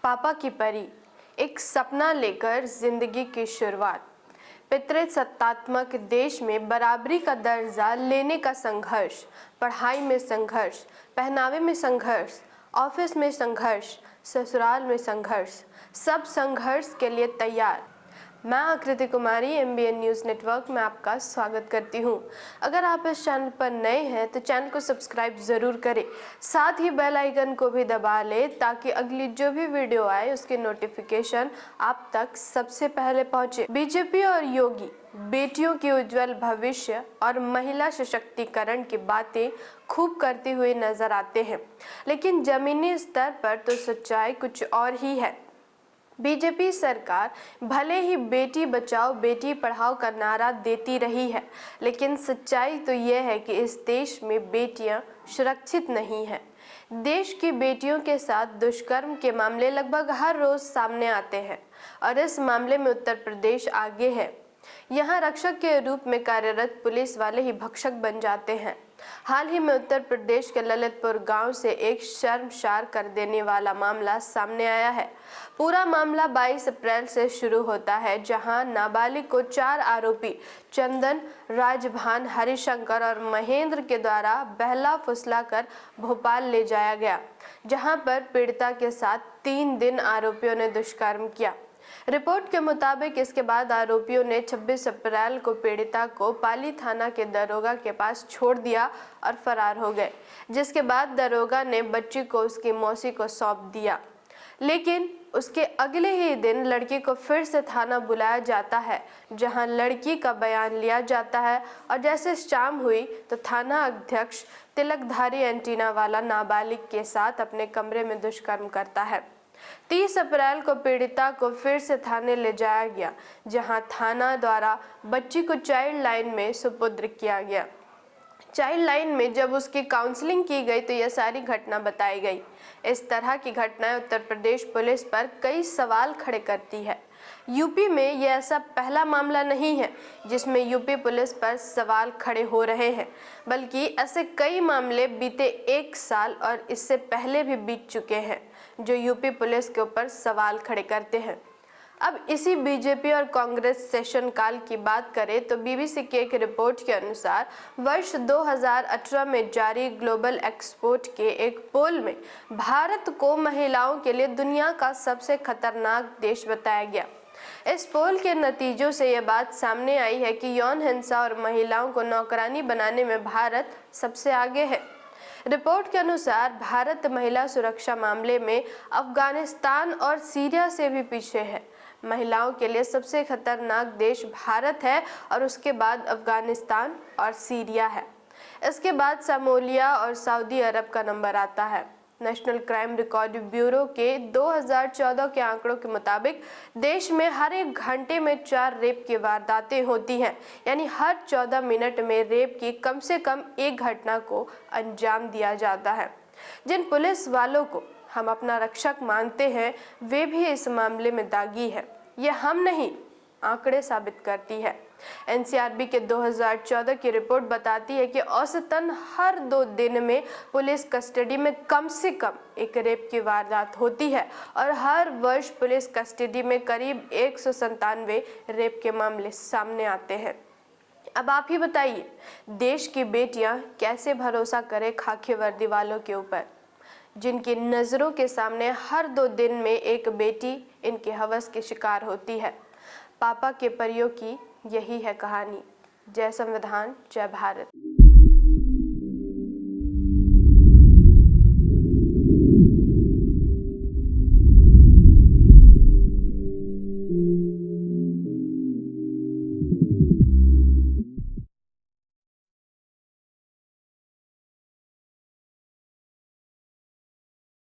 पापा की परी, एक सपना लेकर जिंदगी की शुरुआत। पितृसत्तात्मक देश में बराबरी का दर्जा लेने का संघर्ष, पढ़ाई में संघर्ष, पहनावे में संघर्ष, ऑफिस में संघर्ष, ससुराल में संघर्ष, सब संघर्ष के लिए तैयार। मैं आकृति कुमारी MBN न्यूज़ नेटवर्क में आपका स्वागत करती हूं। अगर आप इस चैनल पर नए हैं तो चैनल को सब्सक्राइब ज़रूर करें, साथ ही बेल आइकन को भी दबा लें ताकि अगली जो भी वीडियो आए उसकी नोटिफिकेशन आप तक सबसे पहले पहुंचे। बीजेपी और योगी बेटियों के उज्जवल भविष्य और महिला सशक्तिकरण की बातें खूब करते हुए नजर आते हैं, लेकिन जमीनी स्तर पर तो सच्चाई कुछ और ही है। बीजेपी सरकार भले ही बेटी बचाओ बेटी पढ़ाओ का नारा देती रही है, लेकिन सच्चाई तो यह है कि इस देश में बेटियां सुरक्षित नहीं हैं। देश की बेटियों के साथ दुष्कर्म के मामले लगभग हर रोज सामने आते हैं और इस मामले में उत्तर प्रदेश आगे है। यहाँ रक्षक के रूप में कार्यरत पुलिस वाले ही भक्षक बन जाते हैं। हाल ही में उत्तर प्रदेश के ललितपुर गांव से एक शर्मसार कर देने वाला मामला सामने आया है। पूरा मामला 22 अप्रैल से शुरू होता है, जहां नाबालिग को 4 आरोपी चंदन, राजभान, हरिशंकर और महेंद्र के द्वारा बहला फुसला कर भोपाल ले जाया गया, जहां पर पीड़िता के साथ 3 दिन आरोपियों ने दुष्कर्म किया। रिपोर्ट के मुताबिक इसके बाद आरोपियों ने 26 अप्रैल को पीड़िता को पाली थाना के दरोगा के पास छोड़ दिया और फरार हो गए, जिसके बाद दरोगा ने बच्ची को उसकी मौसी को सौंप दिया। लेकिन उसके अगले ही दिन लड़की को फिर से थाना बुलाया जाता है, जहां लड़की का बयान लिया जाता है और जैसे शाम हुई तो थाना अध्यक्ष तिलकधारी एंटीना वाला नाबालिग के साथ अपने कमरे में दुष्कर्म करता है। 30 अप्रैल को पीड़िता को फिर से थाने ले जाया गया, जहां थाना द्वारा बच्ची को चाइल्ड लाइन में सुपुर्द किया गया। चाइल्ड लाइन में जब उसकी काउंसलिंग की गई तो यह सारी घटना बताई गई। इस तरह की घटनाएं उत्तर प्रदेश पुलिस पर कई सवाल खड़े करती है। यूपी में यह ऐसा पहला मामला नहीं है जिसमें यूपी पुलिस पर सवाल खड़े हो रहे हैं, बल्कि ऐसे कई मामले बीते 1 साल और इससे पहले भी बीत चुके हैं जो यूपी पुलिस के ऊपर सवाल खड़े करते हैं। अब इसी बीजेपी और कांग्रेस सेशन काल की बात करें तो BBC की एक रिपोर्ट के अनुसार वर्ष 2018 में जारी ग्लोबल एक्सपोर्ट के एक पोल में भारत को महिलाओं के लिए दुनिया का सबसे खतरनाक देश बताया गया। इस पोल के नतीजों से यह बात सामने आई है कि यौन हिंसा और महिलाओं को नौकरानी बनाने में भारत सबसे आगे है। रिपोर्ट के अनुसार भारत महिला सुरक्षा मामले में अफगानिस्तान और सीरिया से भी पीछे है। महिलाओं के लिए सबसे खतरनाक देश भारत है और उसके बाद अफगानिस्तान और सीरिया है। इसके बाद सोमालिया और सऊदी अरब का नंबर आता है। नेशनल क्राइम रिकॉर्ड ब्यूरो के 2014 के आंकड़ों के मुताबिक देश में हर 1 घंटे में 4 रेप की वारदातें होती हैं, यानी हर 14 मिनट में रेप की कम से कम एक घटना को अंजाम दिया जाता है। जिन पुलिस वालों को हम अपना रक्षक मानते हैं वे भी इस मामले में दागी है। यह हम नहीं, आंकड़े साबित करती है। NCRB के 2014 की रिपोर्ट बताती है कि औसतन हर 2 दिन में पुलिस कस्टडी में कम से कम एक रेप की वारदात होती है और हर वर्ष पुलिस कस्टडी में करीब 197 रेप के मामले सामने आते हैं। अब आप ही बताइए, देश की बेटियां कैसे भरोसा करें खाकी वर्दी वालों के ऊपर, जिनकी नज़रों के सामने हर 2 दिन में एक बेटी इनके हवस की शिकार होती है। पापा के परियों की यही है कहानी। जय संविधान, जय भारत।